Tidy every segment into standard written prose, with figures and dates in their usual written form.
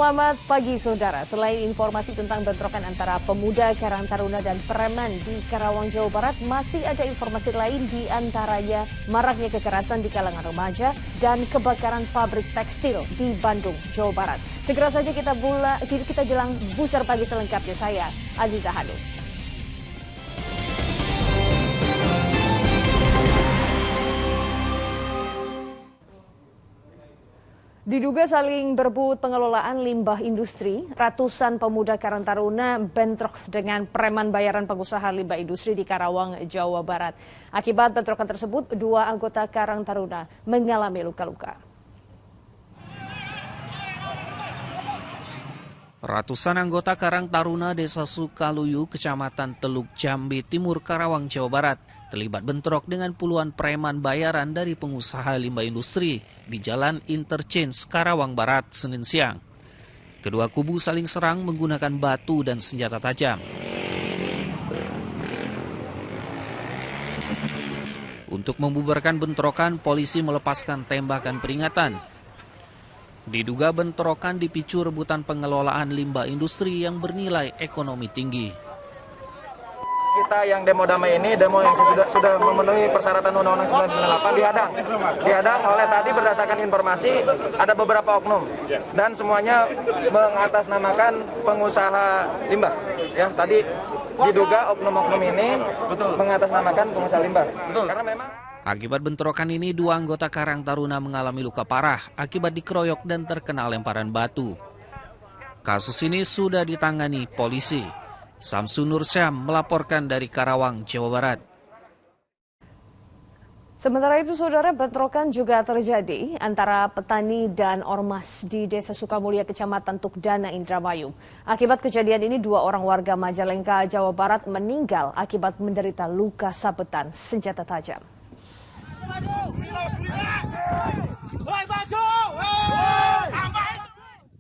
Selamat pagi saudara. Selain informasi tentang bentrokan antara pemuda Karang Taruna dan preman di Karawang, Jawa Barat, masih ada informasi lain di antaranya maraknya kekerasan di kalangan remaja dan kebakaran pabrik tekstil di Bandung, Jawa Barat. Segera saja kita jelang Buser Pagi selengkapnya. Saya Aziza Hanum. Diduga saling berebut pengelolaan limbah industri, ratusan pemuda Karang Taruna bentrok dengan preman bayaran pengusaha limbah industri di Karawang, Jawa Barat. Akibat bentrokan tersebut, 2 anggota Karang Taruna mengalami luka-luka. Ratusan anggota Karang Taruna Desa Sukaluyu, Kecamatan Teluk Jambi Timur, Karawang, Jawa Barat terlibat bentrok dengan puluhan preman bayaran dari pengusaha limbah industri di Jalan Interchange Karawang Barat, Senin siang. Kedua kubu saling serang menggunakan batu dan senjata tajam. Untuk membubarkan bentrokan, polisi melepaskan tembakan peringatan. Diduga bentrokan dipicu rebutan pengelolaan limbah industri yang bernilai ekonomi tinggi. Kita yang demo damai ini, demo yang sudah memenuhi persyaratan Undang-Undang 998 dihadang oleh tadi berdasarkan informasi ada beberapa oknum dan semuanya mengatasnamakan pengusaha limbah. Ya, tadi diduga oknum-oknum ini mengatasnamakan pengusaha limbah. Karena memang akibat bentrokan ini, 2 anggota Karang Taruna mengalami luka parah akibat dikeroyok dan terkena lemparan batu. Kasus ini sudah ditangani polisi. Samsun Nur Syam melaporkan dari Karawang, Jawa Barat. Sementara itu, saudara, bentrokan juga terjadi antara petani dan ormas di Desa Sukamulya, Kecamatan Tukdana, Indramayu. Akibat kejadian ini, 2 orang warga Majalengka, Jawa Barat meninggal akibat menderita luka sabetan senjata tajam.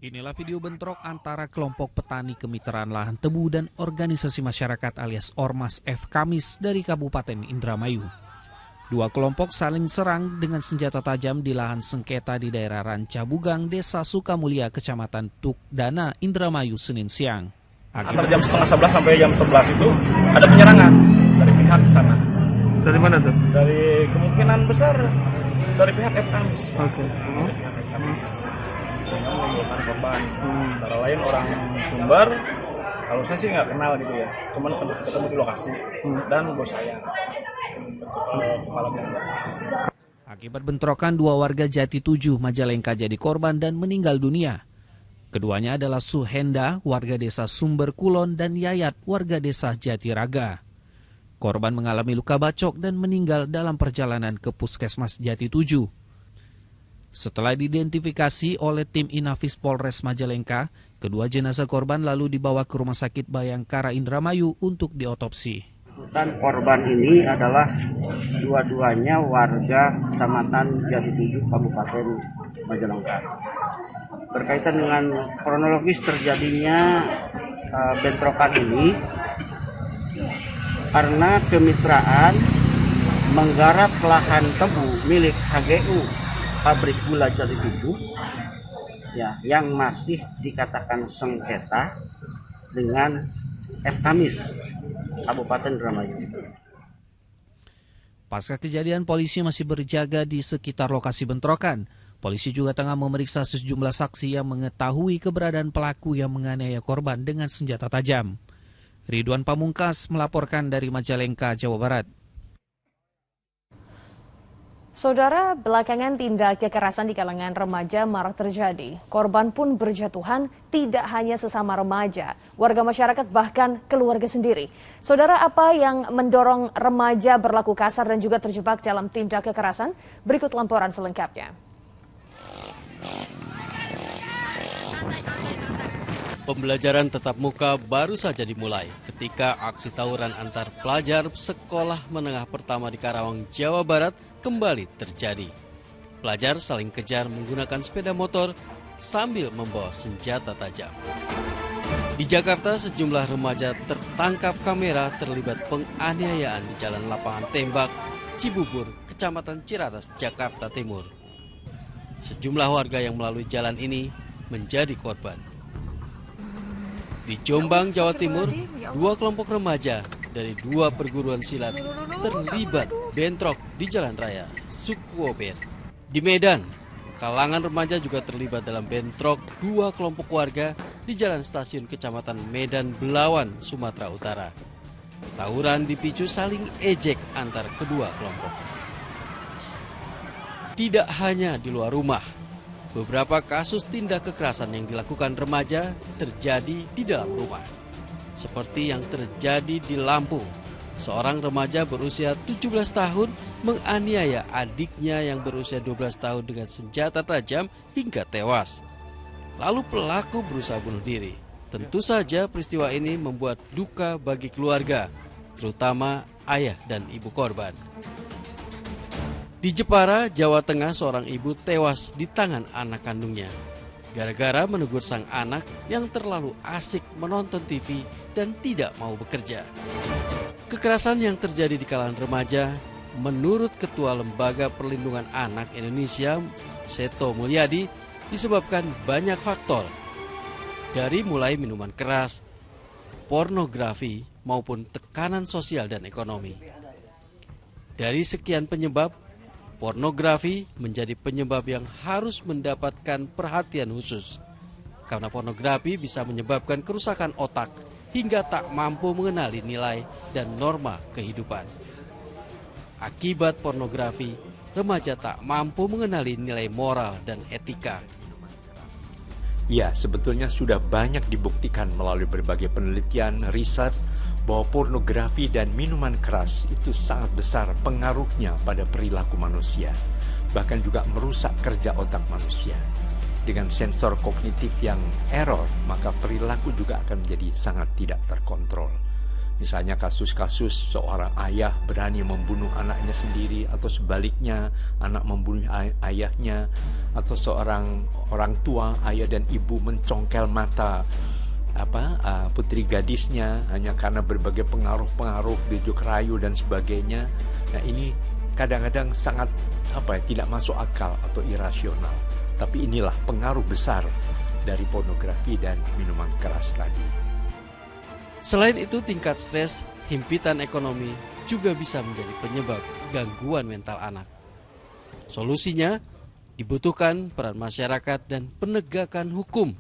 Inilah video bentrok antara kelompok petani kemitraan lahan tebu dan organisasi masyarakat alias Ormas F. Kamis dari Kabupaten Indramayu. 2 kelompok saling serang dengan senjata tajam di lahan sengketa di daerah Rancabugang, Desa Sukamulya, Kecamatan Tukdana, Indramayu, Senin siang. Antara jam 10:30 sampai jam 11 itu ada penyerangan dari pihak sana. Dari mana tuh? Dari kemungkinan besar dari pihak F. Kamis. Oke. F. Kamis menimbulkan korban. Antara lain orang Sumber. Kalau saya sih nggak kenal gitu ya. Cuman ketemu di lokasi dan bos saya. Kepala Polres. Akibat bentrokan, 2 warga Jati 7 Majalengka jadi korban dan meninggal dunia. Keduanya adalah Suhenda, warga desa Sumber Kulon, dan Yayat, warga desa Jatiraga. Korban mengalami luka bacok dan meninggal dalam perjalanan ke Puskesmas Jati 7. Setelah diidentifikasi oleh tim Inafis Polres Majalengka, kedua jenazah korban lalu dibawa ke Rumah Sakit Bayangkara Indramayu untuk diotopsi. Dan korban ini adalah dua-duanya warga Kecamatan Jati 7 Kabupaten Majalengka. Berkaitan dengan kronologis terjadinya bentrokan ini karena kemitraan menggarap lahan tebu milik HGU pabrik gula Jati 7 ya, yang masih dikatakan sengketa dengan F. Kamis Kabupaten Indramayu. Pasca kejadian, polisi masih berjaga di sekitar lokasi bentrokan. Polisi juga tengah memeriksa sejumlah saksi yang mengetahui keberadaan pelaku yang menganiaya korban dengan senjata tajam. Ridwan Pamungkas melaporkan dari Majalengka, Jawa Barat. Saudara, belakangan tindak kekerasan di kalangan remaja marak terjadi. Korban pun berjatuhan tidak hanya sesama remaja, warga masyarakat bahkan keluarga sendiri. Saudara, apa yang mendorong remaja berlaku kasar dan juga terjebak dalam tindak kekerasan? Berikut laporan selengkapnya. Pembelajaran tatap muka baru saja dimulai ketika aksi tawuran antar pelajar sekolah menengah pertama di Karawang, Jawa Barat kembali terjadi. Pelajar saling kejar menggunakan sepeda motor sambil membawa senjata tajam. Di Jakarta, sejumlah remaja tertangkap kamera terlibat penganiayaan di Jalan Lapangan Tembak, Cibubur, Kecamatan Ciracas, Jakarta Timur. Sejumlah warga yang melalui jalan ini menjadi korban. Di Jombang, Jawa Timur, 2 kelompok remaja dari 2 perguruan silat terlibat bentrok di jalan raya Sukuober. Di Medan, kalangan remaja juga terlibat dalam bentrok 2 kelompok warga di jalan stasiun Kecamatan Medan Belawan, Sumatera Utara. Tawuran dipicu saling ejek antar kedua kelompok. Tidak hanya di luar rumah, beberapa kasus tindak kekerasan yang dilakukan remaja terjadi di dalam rumah. Seperti yang terjadi di Lampung, seorang remaja berusia 17 tahun menganiaya adiknya yang berusia 12 tahun dengan senjata tajam hingga tewas. Lalu pelaku berusaha bunuh diri. Tentu saja peristiwa ini membuat duka bagi keluarga, terutama ayah dan ibu korban. Di Jepara, Jawa Tengah, seorang ibu tewas di tangan anak kandungnya gara-gara menegur sang anak yang terlalu asik menonton TV dan tidak mau bekerja. Kekerasan yang terjadi di kalangan remaja, menurut Ketua Lembaga Perlindungan Anak Indonesia, Seto Mulyadi, disebabkan banyak faktor. Dari mulai minuman keras, pornografi, maupun tekanan sosial dan ekonomi. Dari sekian penyebab, pornografi menjadi penyebab yang harus mendapatkan perhatian khusus. Karena pornografi bisa menyebabkan kerusakan otak hingga tak mampu mengenali nilai dan norma kehidupan. Akibat pornografi, remaja tak mampu mengenali nilai moral dan etika. Ya, sebetulnya sudah banyak dibuktikan melalui berbagai penelitian, riset, bahwa pornografi dan minuman keras itu sangat besar pengaruhnya pada perilaku manusia, bahkan juga merusak kerja otak manusia. Dengan sensor kognitif yang error, maka perilaku juga akan menjadi sangat tidak terkontrol. Misalnya kasus-kasus seorang ayah berani membunuh anaknya sendiri, atau sebaliknya anak membunuh ayahnya, atau seorang orang tua, ayah dan ibu mencongkel mata putri gadisnya hanya karena berbagai pengaruh-pengaruh, bujuk rayu dan sebagainya. Nah, ini kadang-kadang sangat tidak masuk akal atau irasional. Tapi inilah pengaruh besar dari pornografi dan minuman keras tadi. Selain itu, tingkat stres, himpitan ekonomi juga bisa menjadi penyebab gangguan mental anak. Solusinya dibutuhkan peran masyarakat dan penegakan hukum.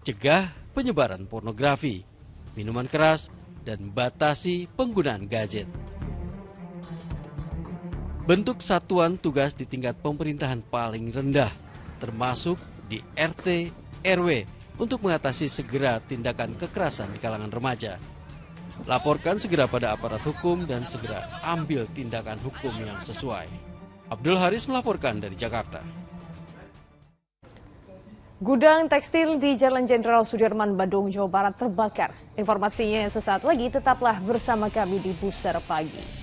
Cegah penyebaran pornografi, minuman keras, dan batasi penggunaan gadget. Bentuk satuan tugas di tingkat pemerintahan paling rendah, termasuk di RT, RW, untuk mengatasi segera tindakan kekerasan di kalangan remaja. Laporkan segera pada aparat hukum dan segera ambil tindakan hukum yang sesuai. Abdul Haris melaporkan dari Jakarta. Gudang tekstil di Jalan Jenderal Sudirman, Bandung, Jawa Barat terbakar. Informasinya sesaat lagi, tetaplah bersama kami di Buser Pagi.